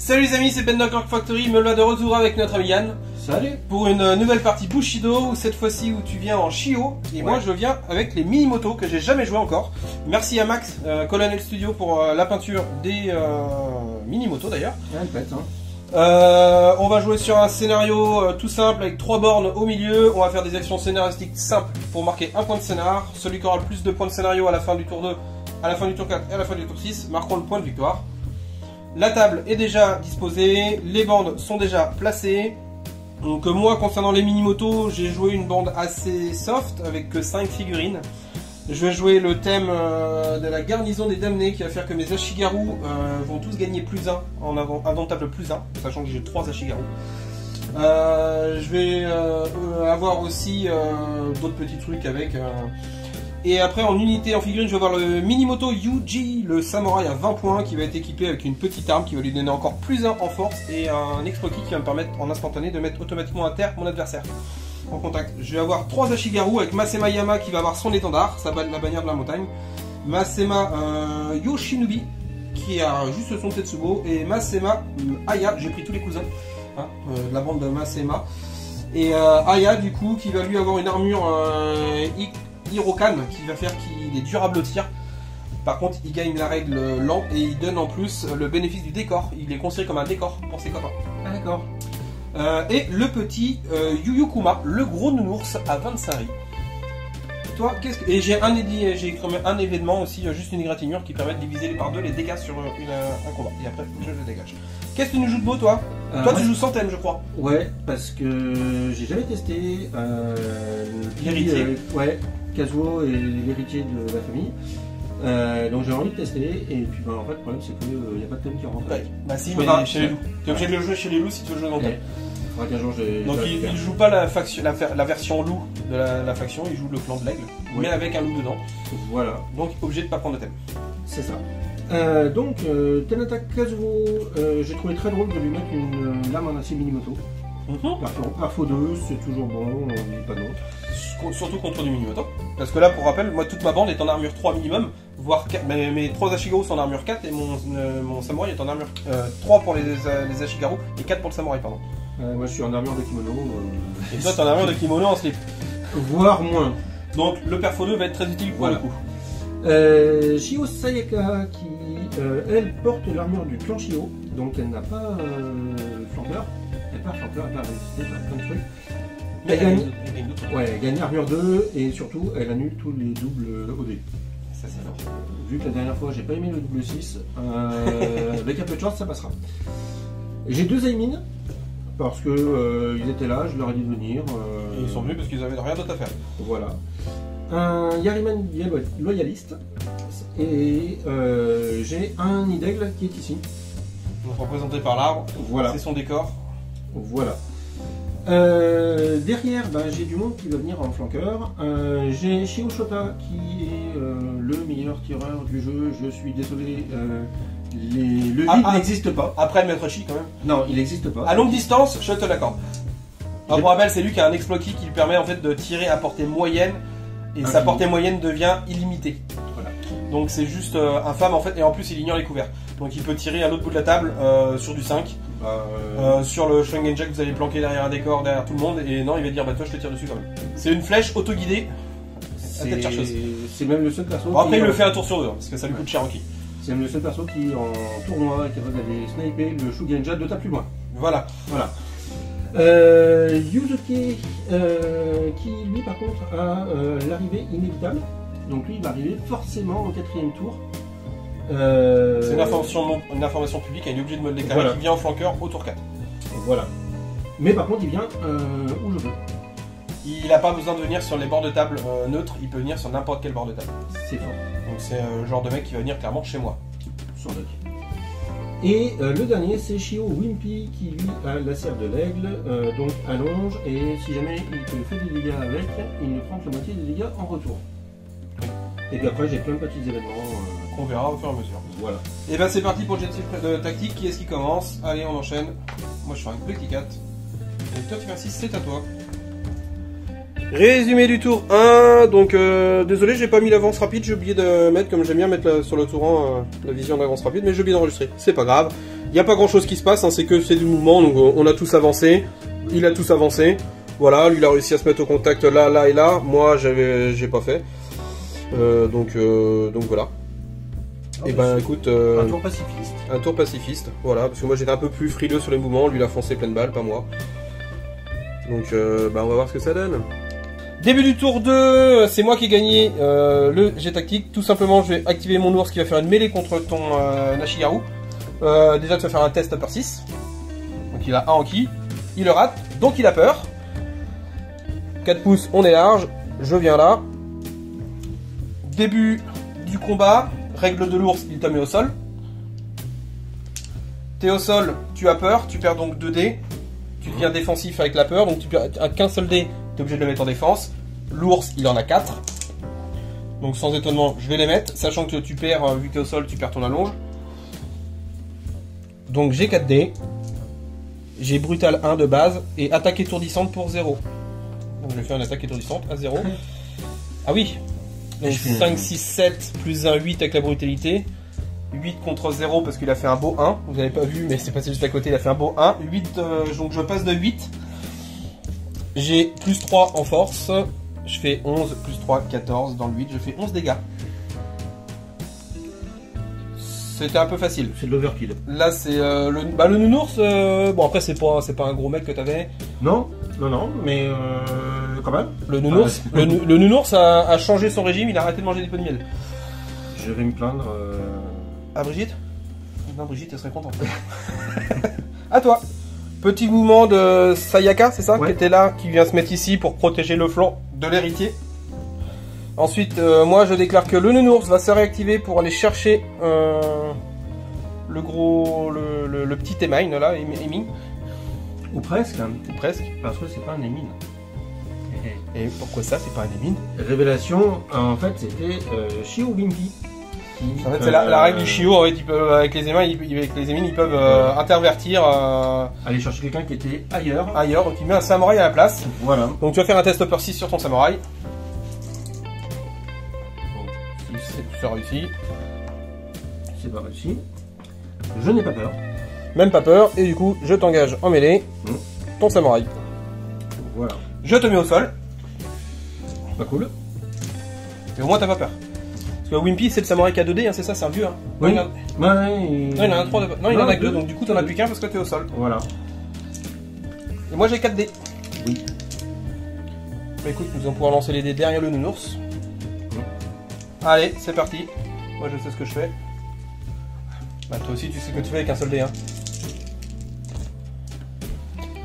Salut les amis, c'est Ben Clock Factory, me voilà de retour avec notre ami Yann. Salut. Pour une nouvelle partie Bushido, cette fois-ci où tu viens en Shio, et moi je viens avec les mini-motos que j'ai jamais joué encore. Merci à Max, Colonel Studio pour la peinture des mini-motos d'ailleurs. Elle pète, hein. On va jouer sur un scénario tout simple avec 3 bornes au milieu. On va faire des actions scénaristiques simples pour marquer un point de scénar. Celui qui aura le plus de points de scénario à la fin du tour 2, à la fin du tour 4 et à la fin du tour 6 marqueront le point de victoire. La table est déjà disposée, les bandes sont déjà placées. Donc moi concernant les mini-motos, j'ai joué une bande assez soft avec que 5 figurines. Je vais jouer le thème de la garnison des damnés qui va faire que mes Ashigaru vont tous gagner plus 1 en indomptable plus 1, sachant que j'ai 3 Ashigaru. Je vais avoir aussi d'autres petits trucs avec. Et après en unité en figurine, je vais avoir le Minimoto Yuji, le samouraï à 20 points qui va être équipé avec une petite arme qui va lui donner encore plus 1 en force et un exploit kit qui va me permettre en instantané de mettre automatiquement à terre mon adversaire. En contact. Je vais avoir 3 Ashigaru avec Masema Yama qui va avoir son étendard, la bannière de la montagne. Masema Yoshinobi qui a juste son Tetsubo. Et Masema Aya, j'ai pris tous les cousins hein, de la bande de Masema. Et Aya du coup qui va lui avoir une armure Hirokan qui va faire qu'il est durable au tir. Par contre il gagne la règle lent et il donne en plus le bénéfice du décor. Il est considéré comme un décor pour ses copains. Ah d'accord. Et le petit Yuyukuma, le gros nounours à 25 riz. Toi, qu'est-ce que... Et j'ai un événement aussi, juste une égratignure qui permet de diviser par 2 les dégâts sur un combat. Et après, je le dégage. Qu'est-ce que tu nous joues de beau, toi? Toi, tu joues centaine, je crois. Ouais, parce que j'ai jamais testé l'héritier. Ouais, Kazuo est l'héritier de la famille. Donc j'ai envie de tester. Et puis bah, en fait, le problème, c'est qu'il n'y a pas de thème qui rentre. Ouais. Bah si, mais chez les loups. Tu es obligé de le jouer chez les loups si tu veux jouer dans le thème. Faudra qu'un jour j'ai. Donc il joue pas la version loup de la faction, il joue le clan de l'aigle, mais avec un loup dedans. Voilà. Donc obligé de pas prendre de thème. C'est ça. Donc Tanata Kazuo, j'ai trouvé très drôle de lui mettre une lame en acier Minimoto. Parfois 2, c'est toujours bon, on ne dit pas non. Surtout contre du Minimoto. Parce que là, pour rappel, moi toute ma bande est en armure 3 minimum, voire 4. Mes 3 Ashigaru sont en armure 4 et mon samouraï est en armure 3 pour les Ashigaru et 4 pour le samouraï, pardon. Moi je suis en armure de kimono. Et toi t'es en armure de kimono en slip. Voire moins. Donc le perfo 2 va être très utile pour le coup. Shio Sayaka qui elle porte l'armure du clan Shio, donc elle n'a pas flanqueur. Elle n'a pas flanqueur, elle n'a pas résisté, elle a plein de trucs. Mais elle gagne l'armure 2 et surtout elle annule tous les doubles OD. Ça c'est fort. Vu que la dernière fois j'ai pas aimé le double 6, avec un peu de chance ça passera. J'ai 2 Aimin. Parce que ils étaient là, je leur ai dit de venir. Et ils sont venus parce qu'ils avaient rien d'autre à faire. Voilà. Un Yariman loyaliste. Et j'ai un Nidaigle qui est ici. Donc représenté par l'arbre. Voilà. C'est son décor. Voilà. Derrière, j'ai du monde qui va venir en flanqueur. J'ai Shio Shota qui est le meilleur tireur du jeu. Je suis désolé. Le vide n'existe pas. Après le maître chi quand même. Non, il n'existe pas. À longue distance, je te l'accorde. Pour rappel, c'est lui qui a un exploit qui lui permet en fait de tirer à portée moyenne et sa portée moyenne devient illimitée. Voilà. Donc c'est juste infâme en fait et en plus il ignore les couverts. Donc il peut tirer à l'autre bout de la table sur du 5. Sur le Shungenja que vous allez planquer derrière un décor, derrière tout le monde et non il va dire bah toi je te tire dessus quand même. C'est une flèche auto-guidée à tête chercheuse. C'est même le seul perso. Bon, après il le fait un tour sur 2 parce que ça lui coûte cher en ki. C'est le seul perso qui, en tournoi, est capable d'aller sniper le Shugenja de ta plus loin. Voilà. Yuzuki, qui lui par contre a l'arrivée inévitable. Donc lui il va arriver forcément au 4ème tour. C'est une information publique, il est obligé de me le déclarer. Voilà. Il vient en flanqueur au tour 4. Voilà. Mais par contre il vient où je veux. Il n'a pas besoin de venir sur les bords de table neutres, il peut venir sur n'importe quel bord de table. C'est fort. Donc c'est le genre de mec qui va venir clairement chez moi. Sur deck. Et le dernier c'est Shio Wimpy qui lui a la serre de l'aigle, donc allonge et si jamais il te fait des dégâts avec, il ne prend que la moitié des dégâts en retour. Oui. Et puis après j'ai plein de petits événements qu'on verra au fur et à mesure. Voilà. Et ben c'est parti pour le jet de tactique, qui est-ce qui commence? Allez on enchaîne. Moi je fais un petit 4. Et toi tu fais un 6, c'est à toi. Résumé du tour 1, donc désolé j'ai pas mis l'avance rapide, j'ai oublié de mettre, comme j'aime bien mettre sur le tour 1 la vision d'avance rapide, mais j'ai oublié d'enregistrer, c'est pas grave. Il n'y a pas grand chose qui se passe, hein, c'est que c'est du mouvement, donc on a tous avancé, il a tous avancé, voilà, lui il a réussi à se mettre au contact là, là et là, moi j'ai pas fait, donc voilà. Oh, et ben écoute... un tour pacifiste. Un tour pacifiste, voilà, parce que moi j'étais un peu plus frileux sur les mouvements, lui il a foncé pleine balle, pas moi. Donc on va voir ce que ça donne. Début du tour 2, c'est moi qui ai gagné le jet tactique. Tout simplement, je vais activer mon ours qui va faire une mêlée contre ton Nashigaru. Déjà, tu vas faire un test upper 6. Donc il a 1 en ki. Il le rate, donc il a peur. 4 pouces, on est large. Je viens là. Début du combat. Règle de l'ours, il te met au sol. T'es au sol, tu as peur. Tu perds donc 2 dés. Tu deviens défensif avec la peur. Donc tu perds qu'un seul dé. T'es obligé de le mettre en défense. L'ours, il en a 4. Donc sans étonnement, je vais les mettre. Sachant que tu perds, vu que t'es au sol, tu perds ton allonge. Donc j'ai 4 dés. J'ai brutal 1 de base. Et attaque étourdissante pour 0. Donc je vais faire une attaque étourdissante à 0. Ah oui. Donc 5, 6, 7 plus 1, 8 avec la brutalité. 8 contre 0 parce qu'il a fait un beau 1. Vous n'avez pas vu, mais c'est passé juste à côté. Il a fait un beau 1. 8, donc je passe de 8. J'ai plus 3 en force, je fais 11, plus 3, 14, dans le 8, je fais 11 dégâts. C'était un peu facile. C'est de l'overkill. Là c'est le nounours, bon après c'est pas un gros mec que t'avais. Non, mais quand même. Le nounours, le nounours a changé son régime, il a arrêté de manger des pots de miel. Je vais me plaindre. À Brigitte? Non, Brigitte elle serait contente. À toi. Petit mouvement de Sayaka, c'est ça, ouais, qui était là, qui vient se mettre ici pour protéger le flanc de l'héritier. Ensuite, moi je déclare que le nounours va se réactiver pour aller chercher le petit émine là, émine. Ou presque. Ou presque. Parce que c'est pas un émine. Et pourquoi ça, c'est pas un émine? Révélation, en fait, c'était Shio Wimpy. En fait, c'est la règle du Shio. En fait, avec les émines, ils peuvent intervertir. Aller chercher quelqu'un qui était ailleurs. Donc il met un samouraï à la place. Voilà. Donc tu vas faire un test upper 6 sur ton samouraï. Bon, ça réussit. C'est pas réussi. Je n'ai pas peur. Même pas peur. Et du coup, je t'engage en mêlée. Ton samouraï. Voilà. Je te mets au sol. Pas cool. Et au moins t'as pas peur. Parce que Wimpy c'est le samouraï qui a 2D, hein, c'est ça, c'est un vieux. Hein. Oui. Non, il en a 3 de... Non, il en a que 2, donc du coup t'en as plus qu'un parce que t'es au sol. Voilà. Et moi j'ai 4 dés. Oui. Bah écoute, nous allons pouvoir lancer les dés derrière le nounours. Allez, c'est parti. Moi je sais ce que je fais. Bah toi aussi tu sais ce que tu fais avec un seul dé. Hein.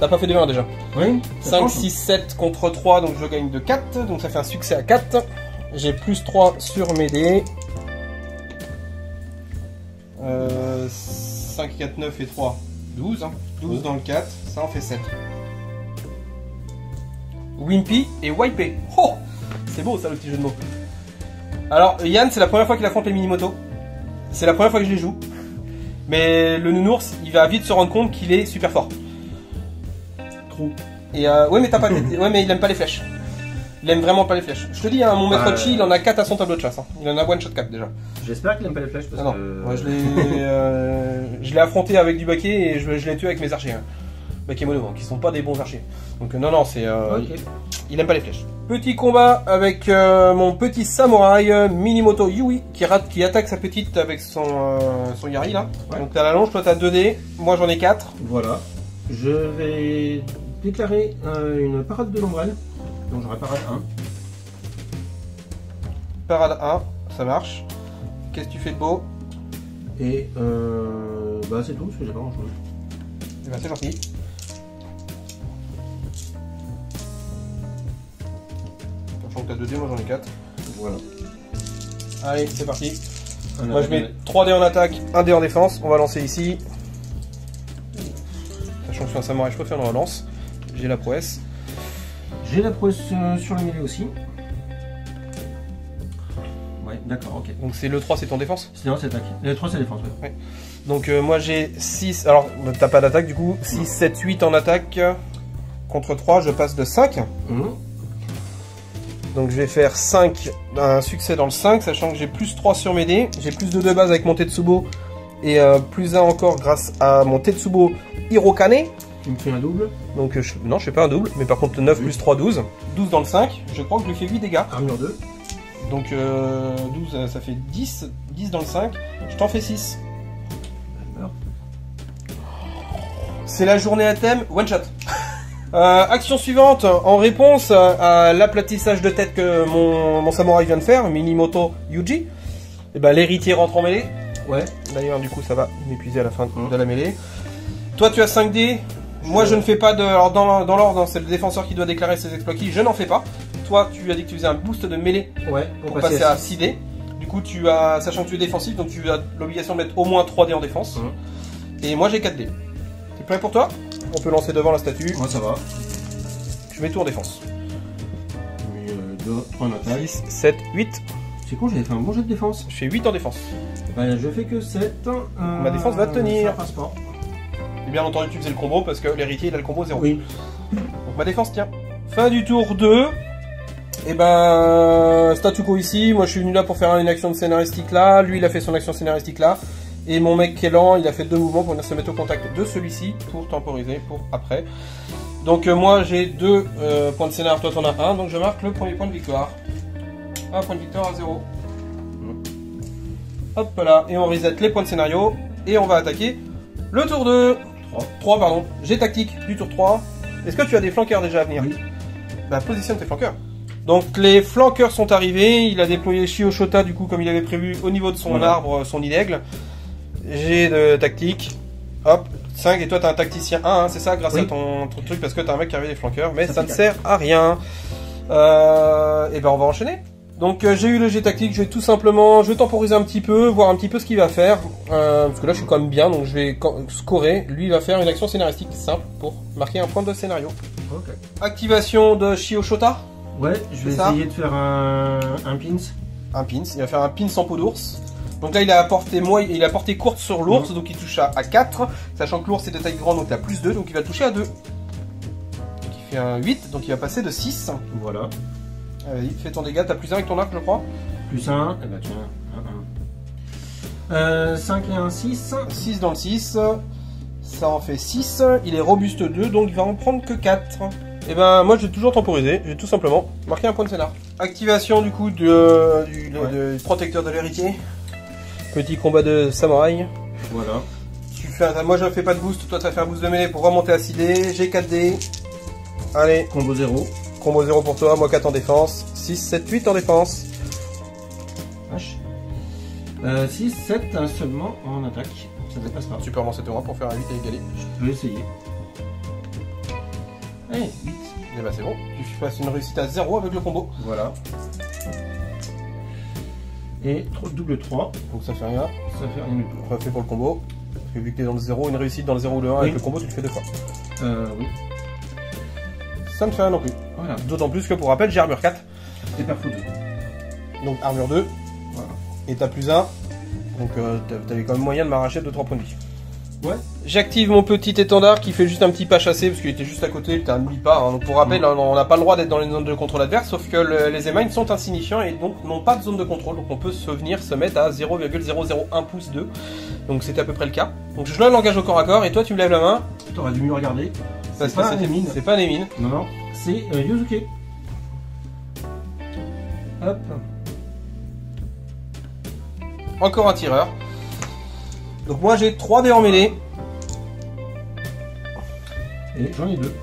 T'as pas fait de 1 déjà. Oui. 5, 6, 7 contre 3, donc je gagne de 4. Donc ça fait un succès à 4. J'ai plus 3 sur mes dés. 5, 4, 9 et 3, 12. Hein. 12 dans le 4, ça en fait 7. Wimpy et Wipé. Oh, c'est beau ça le petit jeu de mots. Alors Yann, c'est la première fois qu'il affronte les mini-motos. C'est la première fois que je les joue. Mais le nounours, il va vite se rendre compte qu'il est super fort. Trop. Et ouais mais t'as pas ouais mais il aime pas les flèches. Il aime vraiment pas les flèches. Je te dis, hein, mon maître Chi, il en a 4 à son tableau de chasse. Hein. Il en a one shot 4 déjà. J'espère qu'il aime pas les flèches parce que... Moi je l'ai affronté avec du baquet et je l'ai tué avec mes archers. Hein. Baquet mono, hein, qui sont pas des bons archers. Donc non, c'est... Okay. Il aime pas les flèches. Petit combat avec mon petit samouraï Minimoto Yui qui attaque sa petite avec son Yari là. Ouais. Donc t'as la longe, toi t'as 2 dés, moi j'en ai 4. Voilà. Je vais déclarer une parade de l'ombrelle. Donc j'aurai parade 1. Parade 1, ça marche. Qu'est-ce que tu fais de beau? Et bah c'est tout, parce que j'ai pas grand chose. Et bah c'est gentil. Sachant que t'as 2 dés, moi j'en ai 4. Voilà. Allez, c'est parti. Moi je mets 3 dés en attaque, 1 dé en défense. On va lancer ici. Sachant que je suis un samouraï, je peux faire une relance. J'ai la prouesse. J'ai la prouesse sur le milieu aussi. Ouais, d'accord, ok. Donc c'est le 3, c'est ton défense? Non, c'est attaque. Le 3, c'est défense, ouais. Donc moi j'ai 6, alors t'as pas d'attaque du coup, 6, 7, 8 en attaque. Contre 3, je passe de 5. Donc je vais faire 5, un succès dans le 5, sachant que j'ai plus 3 sur mes dés. J'ai plus de 2 bases avec mon Tetsubo. Et plus 1 encore grâce à mon Tetsubo Hirokane. Tu me fais un double? Donc non, je fais pas un double, mais par contre 9 plus 3, 12. 12 dans le 5, je crois que je lui fais 8 dégâts. Armure 2. Donc 12, ça fait 10. 10 dans le 5, je t'en fais 6. C'est la journée à thème, one shot. Action suivante, en réponse à l'aplatissage de tête que mon samouraï vient de faire, Minimoto Yuji, et ben, l'héritier rentre en mêlée. Ouais. D'ailleurs, du coup, ça va m'épuiser à la fin de la mêlée. Toi, tu as 5 dés. Moi, je ne fais pas de... Alors, dans l'ordre, c'est le défenseur qui doit déclarer ses exploits qui. Je n'en fais pas. Toi, tu as dit que tu faisais un boost de mêlée pour passer à 6 dés. Du coup, tu as, sachant que tu es défensif, donc tu as l'obligation de mettre au moins 3 dés en défense. Et moi, j'ai 4 dés. T'es prêt pour toi? On peut lancer devant la statue. Ouais, ça va. Je mets tout en défense. Je mets 2, 3 en attaque. 6, 7, 8. C'est con, j'avais fait un bon jet de défense. Je fais 8 en défense. Je fais que 7. Ma défense va tenir. Ça passe pas. Et bien entendu, tu faisais le combo parce que l'héritier, il a le combo 0. Oui. Donc ma défense tient. Fin du tour 2. Et ben, statu quo ici. Moi, je suis venu là pour faire une action de scénaristique là. Lui, il a fait son action scénaristique là. Et mon mec qui est lent, il a fait 2 mouvements pour venir se mettre au contact de celui-ci pour temporiser pour après. Donc moi, j'ai 2 points de scénar. Toi, t'en as 1. Donc je marque le premier point de victoire. Un point de victoire à 0. Hop là. Et on reset les points de scénario. Et on va attaquer le tour 2. 3, pardon. J'ai tactique du tour 3. Est-ce que tu as des flanqueurs déjà à venir? Oui. Bah, positionne tes flanqueurs. Donc les flanqueurs sont arrivés. Il a déployé Shio-Shota du coup comme il avait prévu au niveau de son arbre, son nid d'aigle. J'ai de tactique. Hop, 5. Et toi t'as un tacticien 1, hein, c'est ça, grâce à ton truc, parce que t'as un mec qui arrive des flanqueurs. Mais ça ne sert à rien. Et ben on va enchaîner. Donc j'ai eu le jet tactique, je vais tout simplement, je vais temporiser un petit peu, voir un petit peu ce qu'il va faire, parce que là je suis quand même bien, donc je vais scorer. Lui il va faire une action scénaristique simple pour marquer un point de scénario. Ok. Activation de Shio-Shota. Ouais, je vais essayer de faire un pins. Un pins, il va faire un pins en peau d'ours. Donc là il a porté courte sur l'ours, donc il touche à 4, sachant que l'ours est de taille grande, donc il a plus 2, donc il va toucher à 2. Donc il fait un 8, donc il va passer de 6. Voilà. Vas-y, fais ton dégât, t'as plus 1 avec ton arc je crois. Plus 1, et bah tiens, 5 et 1, 6. 6 dans le 6, ça en fait 6, il est robuste 2, donc il va en prendre que 4. Et ben moi je vais toujours temporiser, je vais tout simplement marquer un point de scénar. Activation du coup du protecteur de l'héritier. Petit combat de samouraï. Voilà. Moi je fais pas de boost, toi tu as fait un boost de mêlée pour remonter à 6 dés, j'ai 4 dés. Allez. Combo 0. Combo 0 pour toi, moi 4 en défense, 6, 7, 8 en défense. Vache. 6, 7 seulement en attaque, ça ne dépasse pas. Tu peux relancer ton 1 pour faire un 8 à égaler. Je peux essayer. Allez, 8. Et bah c'est bon, tu fasses une réussite à 0 avec le combo. Voilà. Et double 3. Donc ça fait rien. Ça fait rien du tout. Refait pour le combo. Parce que vu que t'es dans le 0, une réussite dans le 0 ou le 1 avec le combo, tu le fais 2 fois. Oui. Ça ne fait rien non plus. Voilà. D'autant plus que pour rappel, j'ai armure 4. Et perfo 2. Donc armure 2. Voilà. Et t'as plus 1. Donc t'avais quand même moyen de m'arracher 2-3 points de vie. Ouais. J'active mon petit étendard qui fait juste un petit pas chassé parce qu'il était juste à côté, t'as n'oublie pas. Hein. Donc pour rappel, on n'a pas le droit d'être dans les zones de contrôle adverse, sauf que les émails sont insignifiants et donc n'ont pas de zone de contrôle. Donc on peut se mettre à 0,001 pouces 2. Donc c'était à peu près le cas. Donc je l'engage au corps à corps et toi tu me lèves la main. T'aurais dû mieux regarder. C'est pas un Némine. C'est pas un Némine. Non, non. C'est Yosuke. Hop. Encore un tireur. Donc moi j'ai 3 dés en mêlée. Et j'en ai 2.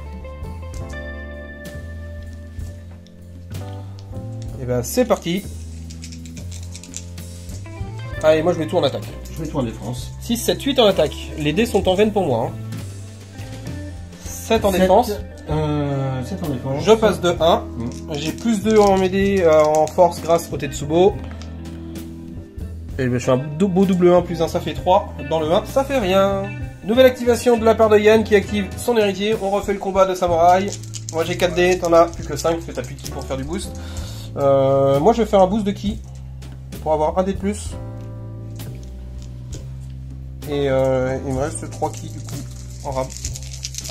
Et ben c'est parti. Allez, moi je mets tout en attaque. Je mets tout en défense. 6, 7, 8 en attaque. Les dés sont en veine pour moi. Hein. 7 en défense. 7 en défense. Je passe de 1. J'ai plus 2 en mes dés en force grâce au Tetsubo. Et je fais un beau double 1 plus 1, ça fait 3. Dans le 1, ça fait rien. Nouvelle activation de la part de Yann qui active son héritier. On refait le combat de samouraï. Moi j'ai 4 dés, t'en as plus que 5 parce que t'as plus de ki pour faire du boost. Moi je vais faire un boost de ki pour avoir un dé de plus. Et il me reste 3 ki du coup en rab.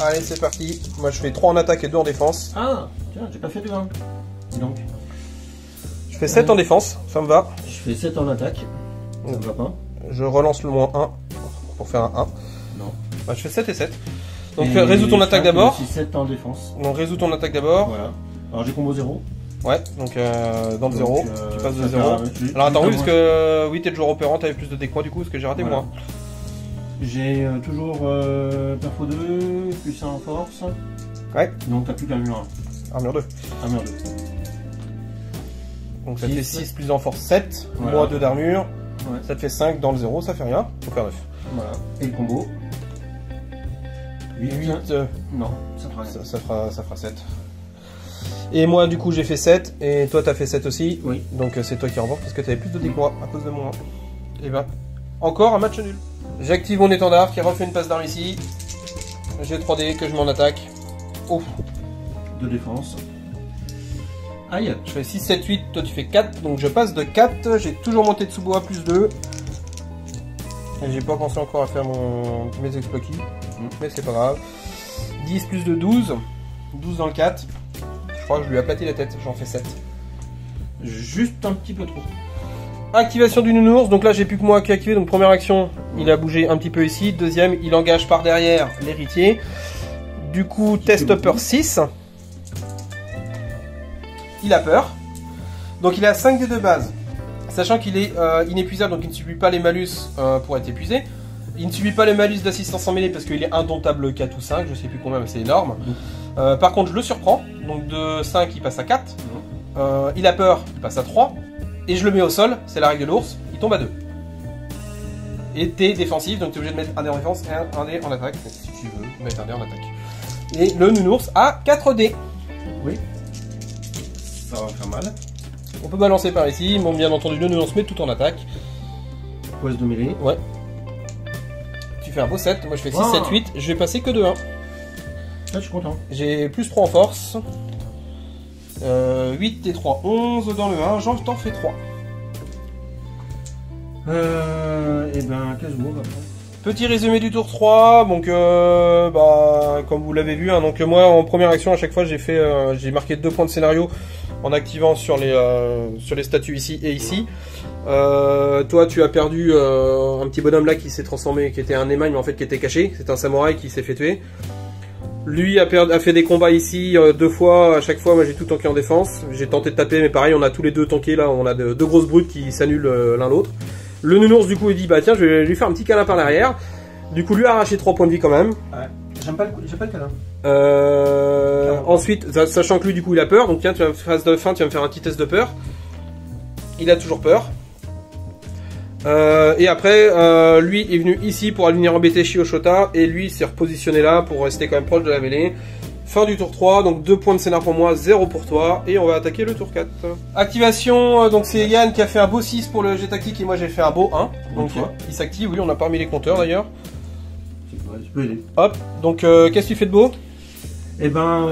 Allez c'est parti. Moi je fais 3 en attaque et 2 en défense. Ah, tiens, j'ai pas fait de 1. Donc. fais 7 en défense, ça me va. Je fais 7 en attaque. Ça me va pas. Je relance le moins 1 pour faire un 1. Non. Bah, je fais 7 et 7. Donc résous ton attaque d'abord. Je fais 7 en défense. Donc résous ton attaque d'abord. Voilà. Alors j'ai combo 0. Ouais, donc dans le 0, tu passes de 0. Alors Alors attends, oui, parce que oui, t'es le joueur opérant, t'avais plus de dés que moi du coup, parce que j'ai raté voilà. moi. J'ai toujours perfo 2, plus 1 en force. Ouais. Donc t'as plus qu'armure 1. Armure 2. Armure 2. Donc ça 6. fait 6 plus en force 7, Voilà. moins 2 d'armure. Ouais. Ça te fait 5 dans le 0, ça fait rien. Faut faire 9. Voilà. Et le combo 8. 8, Non, ça fera rien. ça fera 7. Et moi du coup j'ai fait 7, et toi t'as fait 7 aussi. Oui. Donc c'est toi qui remporte parce que t'avais plus de dés que moi à cause de moi. Et ben, encore un match nul. J'active mon étendard qui refait une passe d'armes ici. J'ai 3 dés que je m'en attaque. Ouf. De défense. Aïe. Je fais 6, 7, 8, toi tu fais 4, donc je passe de 4, j'ai toujours monté de Tsubo à plus 2. Et j'ai pas pensé encore à faire mes exploits, mais c'est pas grave. 10 plus de 12, 12 dans le 4. Je crois que je lui ai aplati la tête, j'en fais 7. Juste un petit peu trop. Activation du nounours, donc là j'ai plus que moi qui activé, donc première action, il a bougé un petit peu ici. Deuxième, il engage par derrière l'héritier. Du coup, test peur 6. Il a peur. Donc il a 5 dés de base. Sachant qu'il est inépuisable, donc il ne subit pas les malus pour être épuisé. Il ne subit pas les malus d'assistance en mêlée parce qu'il est indomptable 4 ou 5, je sais plus combien, mais c'est énorme. Par contre, je le surprends. Donc de 5, il passe à 4. Il a peur, il passe à 3. Et je le mets au sol, c'est la règle de l'ours, il tombe à 2. Et t'es défensif, donc t'es obligé de mettre un dé en défense et un dé en attaque. Si tu veux mettre un dé en attaque. Et le nounours a 4 dés. Oui. Ça va faire mal. On peut balancer par ici. Bon, bien entendu, le nounours met tout en attaque. Poise de mêlée. Ouais. Tu fais un beau 7. Moi, je fais 6, Wow. 7, 8. Je vais passer que de 1. Là, je suis content. J'ai plus 3 en force. 8 et 3, 11 dans le 1. J'en t'en fais 3. Et ben, Kazuo va prendre. Petit résumé du tour 3, donc bah, comme vous l'avez vu, hein, donc moi en première action à chaque fois j'ai marqué 2 points de scénario en activant sur les statues ici et ici. Toi tu as perdu un petit bonhomme là qui s'est transformé, qui était un émail mais en fait qui était caché, c'est un samouraï qui s'est fait tuer. Lui a fait des combats ici 2 fois, à chaque fois moi j'ai tout tanké en défense, j'ai tenté de taper mais pareil on a tous les deux tanké là, on a deux grosses brutes qui s'annulent l'un l'autre. Le nounours du coup il dit bah tiens je vais lui faire un petit câlin par l'arrière. Du coup lui a arraché 3 points de vie quand même. Ouais. J'aime pas le câlin. Ensuite, sachant que lui du coup il a peur, donc tiens tu vas phase de fin, tu vas me faire un petit test de peur. Il a toujours peur. Et après lui est venu ici pour venir embêter Shio-Shota et lui s'est repositionné là pour rester quand même proche de la mêlée. Fin du tour 3, donc 2 points de scénar pour moi, 0 pour toi, et on va attaquer le tour 4. Activation, donc c'est Yann qui a fait un beau 6 pour le jet tactique et moi j'ai fait un beau 1. Donc il s'active, oui on a pas mis les compteurs d'ailleurs. Tu peux aider. Hop, donc qu'est-ce que tu fais de beau? Et ben,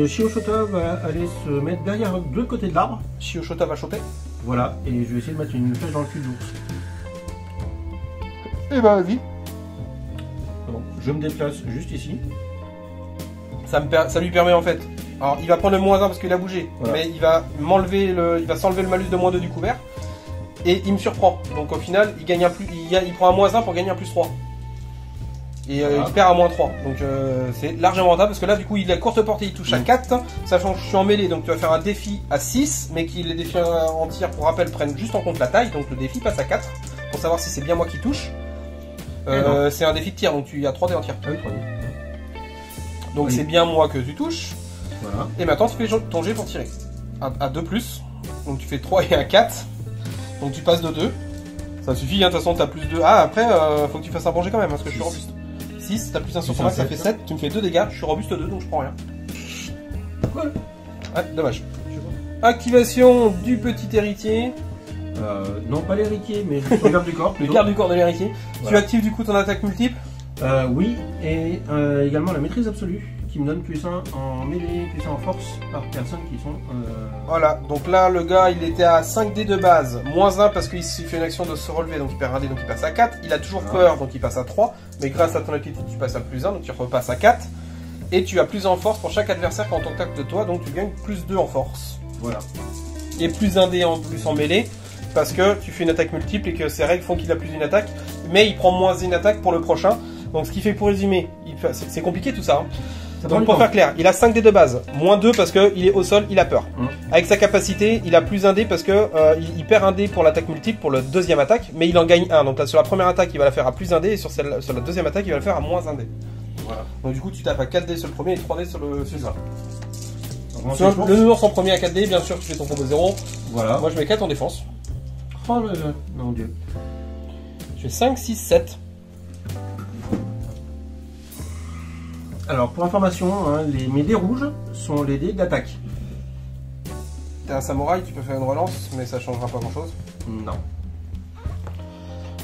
Shio-Shota va aller se mettre derrière de l'autre côté de l'arbre. Shio-Shota va choper. Voilà, et je vais essayer de mettre une flèche dans le cul de l'ours. Et bah vas-y. Bon, je me déplace juste ici. Ça lui permet en fait. Alors il va prendre le moins 1 parce qu'il a bougé, voilà. Mais il va s'enlever le malus de moins 2 du couvert. Et il me surprend. Donc au final, il gagne il prend un moins 1 pour gagner un plus 3. Et voilà. il perd à moins 3. Donc c'est largement rentable parce que là du coup il a courte portée, il touche à 4. Sachant que je suis en mêlée, donc tu vas faire un défi à 6, mais les défis en tir pour rappel prennent juste en compte la taille. Donc le défi passe à 4 pour savoir si c'est bien moi qui touche. C'est un défi de tir, donc tu as 3 dés en tir. Ah oui, 3 dés. Donc c'est bien moi que tu touches. Voilà. Et maintenant tu fais ton jet pour tirer. À 2 plus. Donc tu fais 3 et un 4. Donc tu passes de 2. Ça suffit, hein, de toute façon t'as plus 2. Ah après faut que tu fasses un bon jet quand même parce que je suis robuste. 6, t'as plus 1 sur ton max, ça fait 7. Tu me fais 2 dégâts, je suis robuste 2 donc je prends rien. Cool. Ouais, dommage. Activation du petit héritier. Non pas l'héritier mais le garde du corps. Le garde du corps de l'héritier. Voilà. Tu actives du coup ton attaque multiple. Oui, et également la maîtrise absolue qui me donne plus 1 en mêlée, plus 1 en force par personne qui sont. Voilà, donc là le gars il était à 5 dés de base, moins 1 parce qu'il fait une action de se relever donc il perd un dé donc il passe à 4. Il a toujours peur donc il passe à 3, mais grâce à ton activité tu passes à plus 1 donc tu repasses à 4. Et tu as plus en force pour chaque adversaire qui est en contact de toi donc tu gagnes plus 2 en force. Voilà. et plus un dé en plus en mêlée, parce que tu fais une attaque multiple et que ces règles font qu'il a plus d'une attaque, mais il prend moins une attaque pour le prochain. Donc ce qui fait, pour résumer, c'est compliqué tout ça. Hein. Donc pour faire clair, il a 5 dés de base, moins 2 parce qu'il est au sol, il a peur. Avec sa capacité, il a plus un dé parce que il perd un dé pour l'attaque multiple, pour la deuxième attaque, mais il en gagne un. Donc là, sur la première attaque, il va la faire à plus un dé, et sur la deuxième attaque, il va la faire à moins un dé. Voilà. Donc du coup, tu tapes à 4 dés sur le premier et 3 dés sur le suivant. Le nounours en premier à 4 dés, bien sûr, tu fais ton combo 0. Voilà. Moi, je mets 4 en défense. Oh là là, mon dieu. Je fais 5, 6, 7. Alors, pour information, hein, mes dés rouges sont les dés d'attaque. T'es un samouraï, tu peux faire une relance, mais ça changera pas grand chose. Non.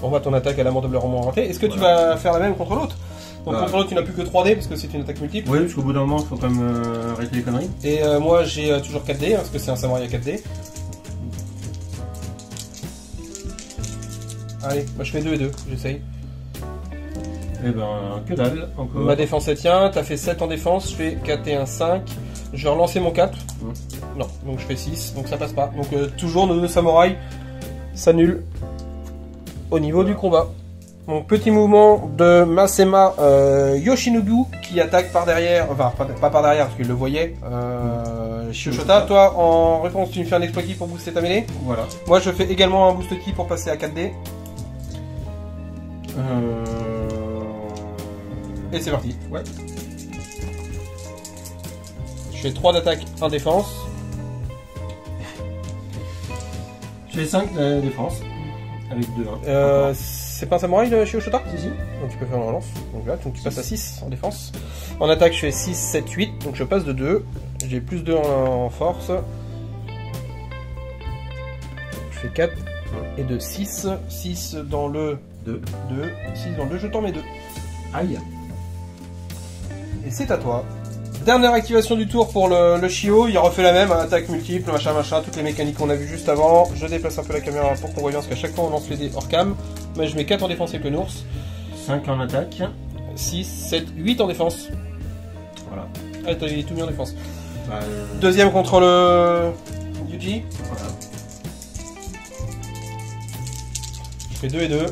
On voit ton attaque à lamentablement ratée. Est-ce que tu vas faire la même contre l'autre? Donc contre l'autre, tu n'as plus que 3 dés parce que c'est une attaque multiple. Oui, parce qu'au bout d'un moment, il faut quand même arrêter les conneries. Et moi, j'ai toujours 4 dés, hein, parce que c'est un samouraï à 4 dés. Allez, moi je fais 2 et 2, j'essaye. Eh ben, que dalle, encore. Ma défense elle tient, t'as fait 7 en défense, je fais 4 et 1, 5. Je vais relancer mon 4. Non, donc je fais 6, donc ça passe pas. Donc toujours nos deux samouraïs s'annulent au niveau du combat. Donc petit mouvement de Masema Yoshinobu qui attaque par derrière, enfin pas par derrière parce qu'il le voyait. Shioshota, toi en réponse tu me fais un exploit ki pour booster ta mêlée. Voilà. Moi je fais également un boost ki pour passer à 4D. Et c'est parti. Ouais. Je fais 3 d'attaque, 1 défense. Je fais 5 de défense. Avec 2. C'est pas un samouraï de Shioshota? Si, si. Donc tu peux faire une relance. Donc là, donc tu passes à 6 en défense. En attaque, je fais 6, 7, 8. Donc je passe de 2. J'ai plus 2 en force. Je fais 4 et 2, 6. 6 dans le 2. 6 dans le 2, je t'en mets 2. Aïe. Et c'est à toi. Dernière activation du tour pour le Shio. Il refait la même, attaque multiple, machin, toutes les mécaniques qu'on a vues juste avant. Je déplace un peu la caméra pour qu'on voit bien, parce qu'à chaque fois on lance les dés hors cam. Mais je mets 4 en défense avec le Nours. 5 en attaque. 6, 7, 8 en défense. Voilà. Ah, t'as tout mis en défense. Bah, Deuxième contre le Yuji. Voilà. Je fais 2 et 2.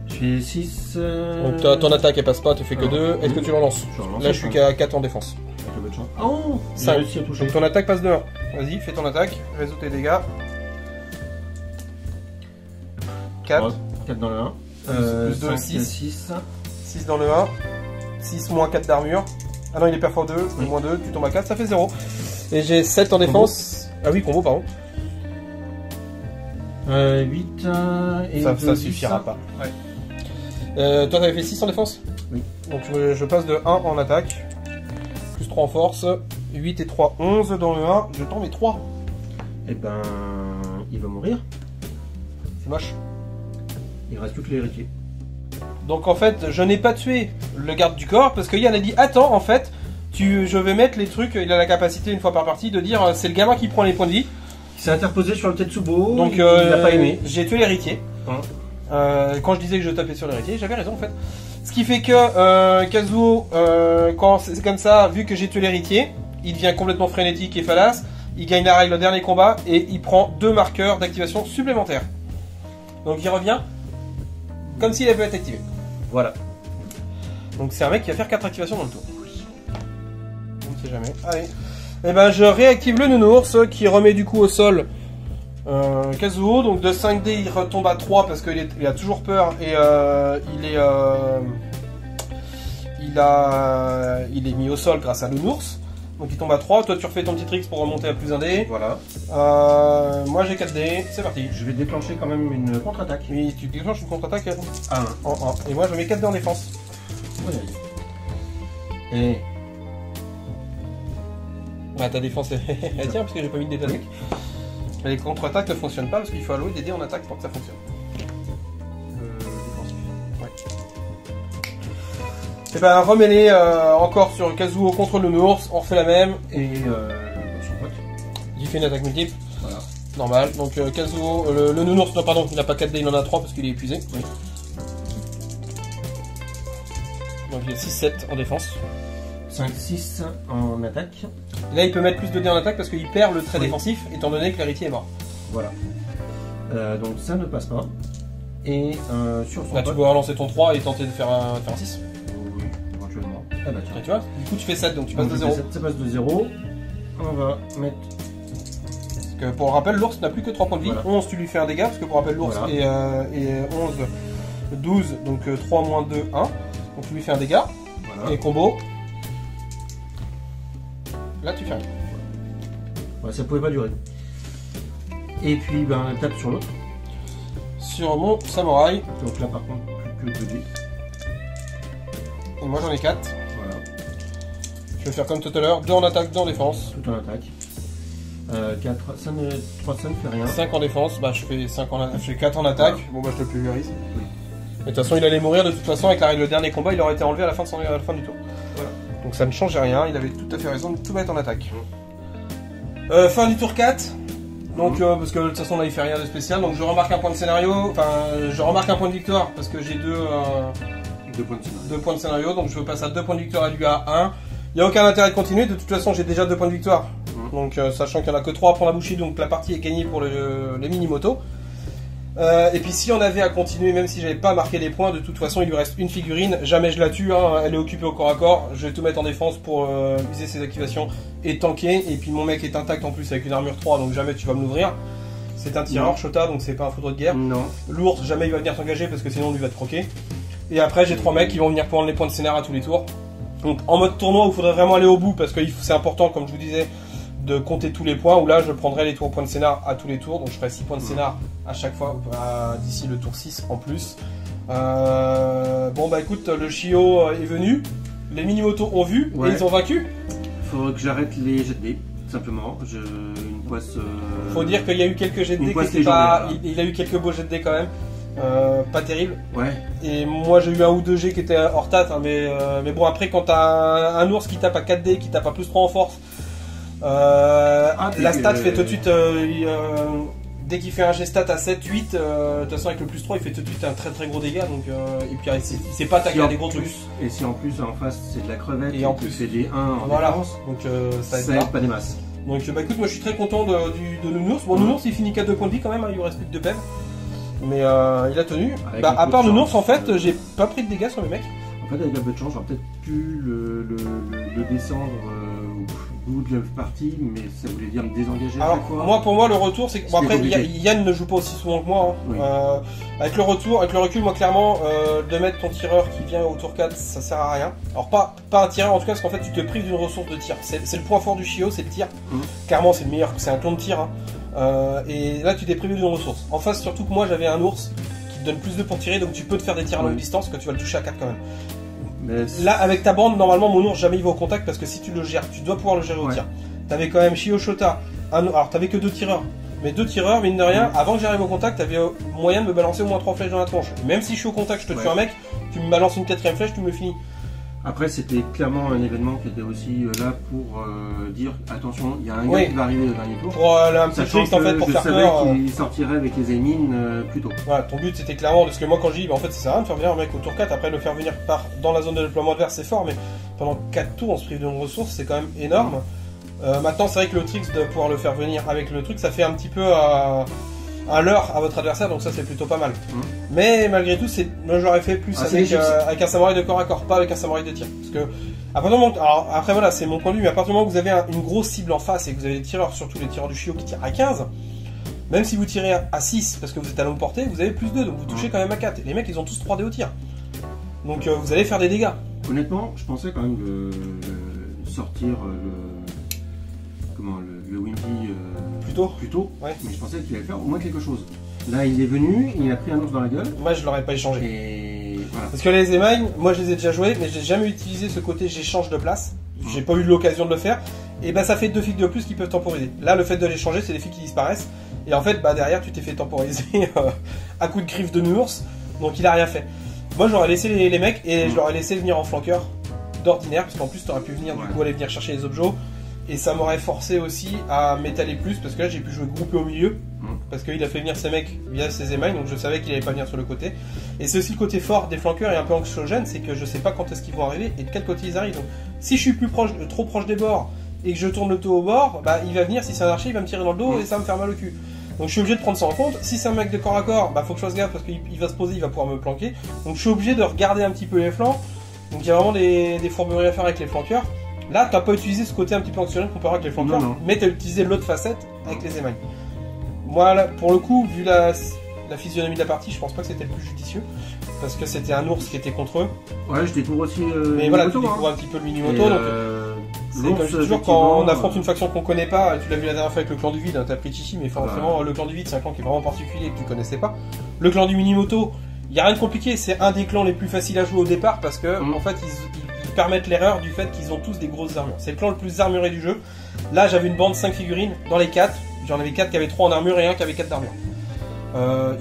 Je fais 6. Donc ton attaque elle passe pas, tu fais que 2. Est-ce que tu le relances? Là je suis qu'à 4 en défense. Oh, ça a réussi à toucher. Donc ton attaque passe de 1. Vas-y, fais ton attaque, résous tes dégâts. 4. 4 dans le 1. Plus 2, 6. 6. 6 dans le 1. 6 moins 4 d'armure. Ah non, il est perfor 2, oui. Moins 2, tu tombes à 4, ça fait 0. Et j'ai 7 en défense. Ah oui, combo, pardon. 8 et ça suffira pas. Ouais. Toi, t'avais fait 6 en défense? Oui. Donc je passe de 1 en attaque. Plus 3 en force. 8 et 3, 11 dans le 1. Je t'en mets 3. Et ben, il va mourir. C'est moche. Il reste plus que l'héritier. Donc en fait, je n'ai pas tué le garde du corps parce que Yann a dit attends, en fait, je vais mettre les trucs. Il a la capacité une fois par partie de dire c'est le gamin qui prend les points de vie. Il s'est interposé sur le Tetsubo. Donc il n'a pas aimé. J'ai tué l'héritier. Quand je disais que je tapais sur l'héritier, j'avais raison en fait. Ce qui fait que Kazuo, quand c'est comme ça, vu que j'ai tué l'héritier, il devient complètement frénétique et fallace. Il gagne la règle au dernier combat et il prend 2 marqueurs d'activation supplémentaires. Donc il revient comme s'il avait été activé. Voilà. Donc c'est un mec qui va faire 4 activations dans le tour. On ne sait jamais. Allez. Et ben je réactive le nounours qui remet du coup au sol Kazuo. Donc de 5D il retombe à 3 parce qu'il a toujours peur et il est mis au sol grâce à le nounours. Donc il tombe à 3, toi tu refais ton petit tricks pour remonter à plus 1 dé. Voilà. Moi j'ai 4 dés, c'est parti. Je vais déclencher quand même une contre-attaque. Oui, tu déclenches une contre-attaque à 1. En 1. Et moi je mets 4 dés en défense. Oui. Et... Ah, ta défense elle tient parce que j'ai pas mis de dés d'attaque. Les contre-attaques ne fonctionnent pas parce qu'il faut allouer des dés en attaque pour que ça fonctionne. Défensif. Ouais. Et ben remets-les encore sur Kazuo contre le nounours, on refait la même. Et son pote. Il fait une attaque multiple. Voilà. Normal. Donc Kazuo, le nounours, non pardon, il n'a pas 4 dés, il en a 3 parce qu'il est épuisé. Oui. Donc il est 6-7 en défense. 5-6 en attaque. Et là, il peut mettre plus de dés en attaque parce qu'il perd le trait Oui. défensif, étant donné que l'héritier est mort. Voilà. Donc ça ne passe pas. Et sur son Là, tu pote, peux relancer ton 3 et tenter de faire un 6. oui, éventuellement. Ah bah tiens. Et tu vois, du coup, tu fais 7, donc tu passes de Donc, 0. ça passe de 0. On va mettre. Parce que pour rappel, l'ours n'a plus que 3 points de vie. Voilà. 11, tu lui fais un dégât, parce que pour rappel, l'ours Voilà. est 11, 12, donc 3 moins 2, 1. Donc tu lui fais un dégât. Voilà. Et combo. Là, tu fais rien. Ouais, ça pouvait pas durer. Et puis ben tape sur l'autre. Sur mon samouraï, Donc là par contre plus que 2 dés. et moi j'en ai 4. Voilà. Je vais faire comme tout à l'heure, 2 en attaque, 2 en défense. Tout en attaque. 4, ça ne fait rien. 5 en défense, bah je fais 4 en attaque. Bon bah je le pulvérise. Oui. Mais de toute façon il allait mourir de toute façon avec le dernier combat, il aurait été enlevé à la fin, à la fin du tour. Voilà. Donc ça ne change rien, il avait tout à fait raison de tout mettre en attaque. Fin du tour 4. Donc parce que de toute façon là il fait rien de spécial, donc je remarque un point de scénario, enfin je remarque un point de victoire parce que j'ai 2 points de scénario. points de scénario, donc je passe à 2 points de victoire et lui à 1. Il n'y a aucun intérêt de continuer, de toute façon j'ai déjà 2 points de victoire. Donc sachant qu'il n'y en a que 3 pour la bouchie, donc la partie est gagnée pour les mini-motos. Et puis si on avait à continuer, même si j'avais pas marqué les points, de toute façon il lui reste une figurine, jamais je la tue, hein, elle est occupée au corps à corps, je vais tout mettre en défense pour user ses activations et tanker, et puis mon mec est intact en plus avec une armure 3, donc jamais tu vas me l'ouvrir. C'est un tireur, Non. Shota, donc c'est pas un foudre de guerre. Non. L'ours, jamais il va venir t'engager parce que sinon on lui va te croquer. Et après j'ai 3 mecs qui vont venir prendre les points de scénar à tous les tours. Donc en mode tournoi où il faudrait vraiment aller au bout parce que c'est important, comme je vous disais, de compter tous les points, où là je prendrai les points de scénar à tous les tours, donc je ferai 6 points de scénar à chaque fois d'ici le tour 6 en plus. Bon bah écoute, le Chio est venu, les mini-motos ont vu Ouais. et ils ont vaincu. Faudrait que j'arrête les jets de dés, simplement. Une poisse. Faut dire qu'il y a eu quelques jets de une dés, poisse qui étaient pas... légendaire. il a eu quelques beaux jets de dés quand même, pas terrible. Ouais. Et moi j'ai eu un ou 2 G qui étaient hors tat, hein, mais bon après quand t'as un ours qui tape à 4 dés, qui tape à plus 3 en force, la stat fait tout de suite, dès qu'il fait un G-stat à 7, 8, de toute façon avec le plus 3 il fait tout de suite un très très gros dégât, donc, et puis il sait pas attaquer à des gros trucs. Et si en plus en face c'est de la crevette, Et en tu plus, fais des 1 en Voilà, défense, donc ça aide ça pas. aide pas des masses. Donc bah écoute, moi je suis très content de Nounours. Bon, Nounours il finit qu'à 2 points de vie quand même, hein, il lui reste plus que 2 pèves. Mais il a tenu. Avec Bah, un à peu part de Nounours, chance, en fait, j'ai pas pris de dégâts sur les mecs. En fait, avec un peu de chance, j'aurais peut-être pu le descendre au bout de la partie, mais ça voulait dire me désengager à Alors, chaque fois. moi, pour moi, le retour, c'est que. Bon, C'était après, compliqué. Yann ne joue pas aussi souvent que moi. Hein. Oui. Avec le retour, avec le recul, moi, clairement, de mettre ton tireur qui vient au tour 4, ça sert à rien. Alors, pas un tireur en tout cas, parce qu'en fait, tu te prives d'une ressource de tir. C'est le point fort du Chio, c'est le tir. Clairement, c'est le meilleur, c'est un clone de tir. Hein. Et là, tu t'es privé d'une ressource. En face, surtout que moi, j'avais un ours qui te donne plus de pour tirer, donc tu peux te faire des tirs à longue distance, que tu vas le toucher à 4 quand même. Mais Là, avec ta bande, normalement, mon ours, jamais il va au contact, parce que si tu le gères, tu dois pouvoir le gérer au Ouais. tir. T'avais quand même Chio Shota, alors t'avais que 2 tireurs. Mais 2 tireurs, mine de rien, avant que j'arrive au contact, t'avais moyen de me balancer au moins 3 flèches dans la tronche. Même si je suis au contact, je te tue Ouais. un mec, tu me balances une 4ème flèche, tu me le finis. après, c'était clairement un événement qui était aussi là pour dire attention, il y a un gars Oui. qui va arriver au dernier tour. Pour un petit Sachant trick en fait que pour je faire savais peur. qu'il sortirait avec les Aimines plus tôt. Voilà, ton but c'était clairement, parce que moi quand je dis, bah, en fait ça sert à rien de faire venir un mec au tour 4, après le faire venir dans la zone de déploiement adverse c'est fort, mais pendant 4 tours on se prive d'une ressource, c'est quand même énorme. Maintenant c'est vrai que le trick de pouvoir le faire venir avec le truc, ça fait un petit peu un leurre à votre adversaire, donc ça c'est plutôt pas mal. Mais malgré tout, moi j'aurais fait plus Ah, c'est avec, léger, avec un samouraï de corps à corps, pas avec un samouraï de tir. Parce que, à partir du moment, alors après voilà, c'est mon point de vue, mais à partir du moment où vous avez une grosse cible en face et que vous avez des tireurs, surtout les tireurs du Chio qui tirent à 15, même si vous tirez à 6 parce que vous êtes à longue portée, vous avez plus 2, donc vous touchez quand même à 4. Les mecs ils ont tous 3 dés au tir. Donc vous allez faire des dégâts. Honnêtement, je pensais quand même de sortir le Wimpy Plutôt. plus tôt, Ouais. mais je pensais qu'il allait faire au moins quelque chose. Là, il est venu, il a pris un ours dans la gueule, Moi je l'aurais pas échangé. et voilà. Parce que les émails, moi je les ai déjà joués, mais j'ai jamais utilisé ce côté j'échange de place. J'ai pas eu l'occasion de le faire. Et bah ça fait 2 figues de plus qui peuvent temporiser. Là le fait de les changer, c'est des figues qui disparaissent. Et en fait, bah derrière tu t'es fait temporiser à coup de griffe de nounours. Donc il a rien fait. Moi j'aurais laissé les mecs et je leur ai laissé venir en flanqueur d'ordinaire. Parce qu'en plus t'aurais pu venir du coup aller venir chercher les objets. Et ça m'aurait forcé aussi à m'étaler plus parce que là j'ai pu jouer groupé au milieu. Parce qu'il a fait venir ses mecs via ses émails, donc je savais qu'il allait pas venir sur le côté. Et c'est aussi le côté fort des flanqueurs et un peu anxiogène, c'est que je sais pas quand est-ce qu'ils vont arriver et de quel côté ils arrivent. Donc si je suis trop proche des bords et que je tourne le dos au bord, bah il va venir, si c'est un archer, il va me tirer dans le dos et ça va me faire mal au cul. Donc je suis obligé de prendre ça en compte. Si c'est un mec de corps à corps, bah faut que je fasse gaffe parce qu'il va se poser, il va pouvoir me planquer. Donc je suis obligé de regarder un petit peu les flancs. Donc il y a vraiment des fourberies à faire avec les flanqueurs. Là, t'as pas utilisé ce côté un petit peu anxiogène comparé avec les flanqueurs, mais t'as utilisé l'autre facette avec les émails. Moi, là, pour le coup, vu la physionomie de la partie, je pense pas que c'était le plus judicieux. Parce que c'était un ours qui était contre eux. Ouais, je découvre aussi. Mais voilà, tu découvres un petit peu le mini-moto. C'est comme je dis toujours, quand on affronte une faction qu'on connaît pas, tu l'as vu la dernière fois avec le clan du vide, hein, t'as pris Chichi, mais forcément, le clan du vide, c'est un clan qui est vraiment particulier et que tu connaissais pas. Le clan du mini-moto, il y a rien de compliqué, c'est un des clans les plus faciles à jouer au départ parce que, en fait, ils permettent l'erreur du fait qu'ils ont tous des grosses armures. C'est le clan le plus armuré du jeu. Là, j'avais une bande 5 figurines dans les 4. J'en avais 4 qui avaient 3 en armure et un qui avait 4 d'armure.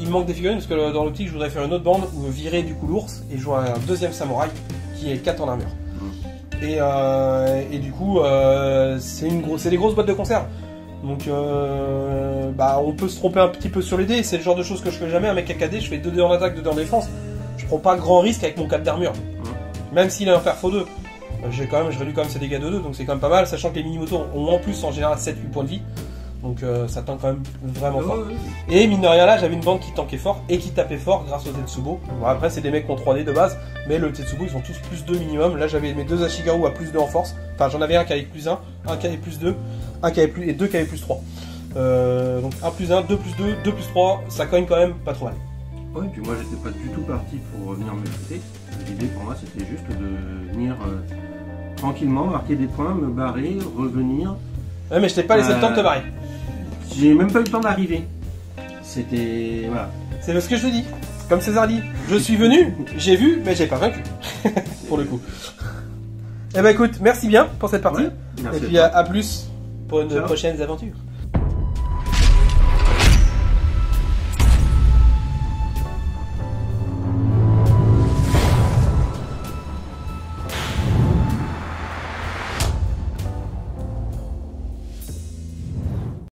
Il me manque des figurines parce que dans l'optique je voudrais faire une autre bande où virer du coup l'ours et jouer un deuxième samouraï qui est 4 en armure. Et du coup c'est des grosses boîtes de conserve. Donc bah on peut se tromper un petit peu sur les dés, c'est le genre de choses que je fais jamais. Un mec à KD, je fais 2 dés en attaque, 2 dés en défense. Je prends pas grand risque avec mon 4 d'armure. Même s'il a un fer x2. Je réduis quand même ses dégâts de 2, donc c'est quand même pas mal, sachant que les mini-motos ont en plus en général 7-8 points de vie. Donc ça tank quand même vraiment fort. Et mine de rien là, j'avais une bande qui tankait fort et qui tapait fort grâce au Tetsubo. Bon, après c'est des mecs qui ont 3D de base, mais le Tetsubo ils ont tous plus 2 minimum. Là j'avais mes 2 Ashigaru à plus 2 en force. Enfin j'en avais un qui avait plus 1, un qui avait plus 2, un qui avait plus, et 2 qui avait plus 3. Donc 1 plus 1, 2 plus 2, 2 plus 3, ça cogne quand même pas trop mal. Ouais, et puis moi j'étais pas du tout parti pour venir me shooter. L'idée pour moi c'était juste de venir tranquillement, marquer des points, me barrer, revenir. Ouais mais je t'ai pas laissé le temps de te barrer. J'ai même pas eu le temps d'arriver. C'était... voilà. C'est ce que je te dis. Comme César dit, je suis venu, j'ai vu, mais j'ai pas vaincu. Pour le coup. Eh ben écoute, merci bien pour cette partie. Ouais, et puis à plus pour une prochaine aventure.